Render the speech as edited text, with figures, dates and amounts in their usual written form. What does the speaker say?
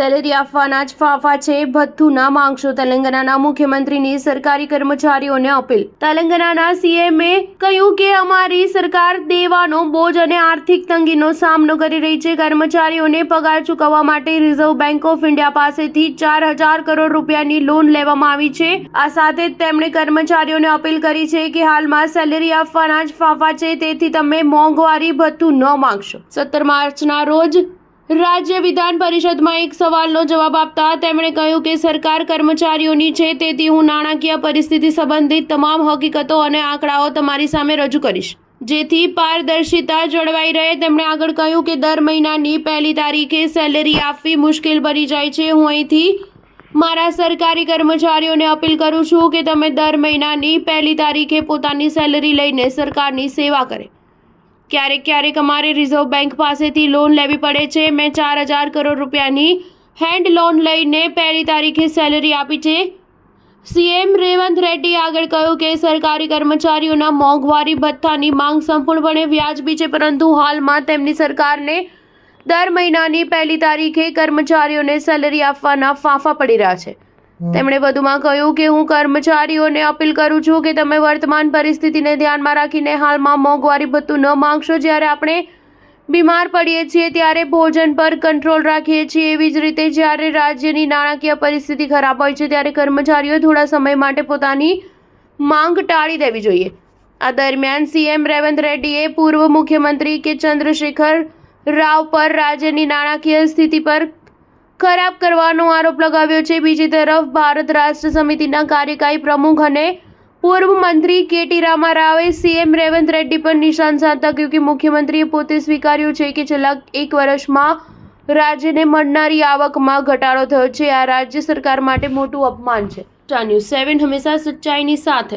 Salary આપવાના જ ફાફા છે, ભથ્થું ના માંગશો. તેલંગાણાના મુખ્યમંત્રીની સરકારી કર્મચારીઓને અપીલ. તેલંગાણાના સીએમએ કહ્યું કે અમારી સરકાર દેવાનો બોજ અને આર્થિક તંગીનો સામનો કરી રહી છે. કર્મચારીઓને પગાર ચૂકવવા માટે રિઝર્વ બેંક ઓફ ઇન્ડિયા પાસેથી 4,000 કરોડ રૂપિયાની લોન લેવામાં આવી છે. આ સાથે જ તેમણે કર્મચારીઓને અપીલ કરી છે કે હાલમાં સેલેરી આપવાના જ ફાફા છે, તેથી તમે મોંઘવારી ભથ્થું ન માંગશો. 17 માર્ચના રોજ રાજ્ય વિધાન પરિષદમાં એક સવાલનો જવાબ આપતા તેમણે કહ્યું કે સરકાર કર્મચારીઓની છે, તેથી હું નાણાકીય પરિસ્થિતિ સંબંધિત તમામ હકીકતો અને આંકડાઓ તમારી સામે રજૂ કરીશ, જેથી પારદર્શિતા જળવાઈ રહે. તેમણે આગળ કહ્યું કે દર મહિનાની 1લી તારીખે સેલેરી આપવી મુશ્કેલ બની જાય છે. હું અહીંથી મારા સરકારી કર્મચારીઓને અપીલ કરું છું કે તમે દર મહિનાની 1લી તારીખે પોતાની સેલેરી લઈને સરકારની સેવા કરે. ક્યારેક અમારે રિઝર્વ બેંક પાસેથી લોન લેવી પડે છે. મેં 4,000 કરોડ રૂપિયાની હેન્ડ લોન લઈને 1લી તારીખે સેલેરી આપી છે. સીએમ રેવંત રેડ્ડીએ આગળ કહ્યું કે સરકારી કર્મચારીઓના મોંઘવારી ભથ્થાની માંગ સંપૂર્ણપણે વ્યાજબી છે, પરંતુ હાલમાં તેમની સરકારને દર મહિનાની 1લી તારીખે કર્મચારીઓને સેલેરી આપવાના ફાંફા પડી રહ્યા છે. તેમણે વધુમાં કહ્યું કે હું કર્મચારીઓને અપીલ કરું છું કે તમે વર્તમાન પરિસ્થિતિને ધ્યાનમાં રાખીને હાલમાં મોંઘવારી ભથ્થું ન માંગશો. જ્યારે આપણે બીમાર પડીએ છીએ ત્યારે ભોજન પર કંટ્રોલ રાખીએ છીએ, એવી જ રીતે જ્યારે રાજ્યની નાણાકીય પરિસ્થિતિ ખરાબ હોય છે ત્યારે કર્મચારીઓ થોડા સમય માટે પોતાની માંગ ટાળી દેવી જોઈએ. આ દરમિયાન સીએમ રેવંત રેડ્ડીએ પૂર્વ મુખ્યમંત્રી કે ચંદ્રશેખર રાવ પર રાજ્યની નાણાકીય સ્થિતિ પર ખરાબ કરવાનો આરોપ લગાવ્યો છે. બીજી તરફ ભારત રાષ્ટ્ર સમિતિના કાર્યકારી પ્રમુખ અને પૂર્વ મંત્રી કેટી રામા રાવે સીએમ રેવંત રેડ્ડી પર નિશાન સાધતા કહ્યું કે મુખ્યમંત્રીએ પોતે સ્વીકાર્યું છે કે છેલ્લા 1 વર્ષમાં રાજ્યને મળનારી આવકમાં ઘટાડો થયો છે. આ રાજ્ય સરકાર માટે મોટું અપમાન છે. ન્યૂઝ 7 હંમેશા સચ્ચાઈની સાથે.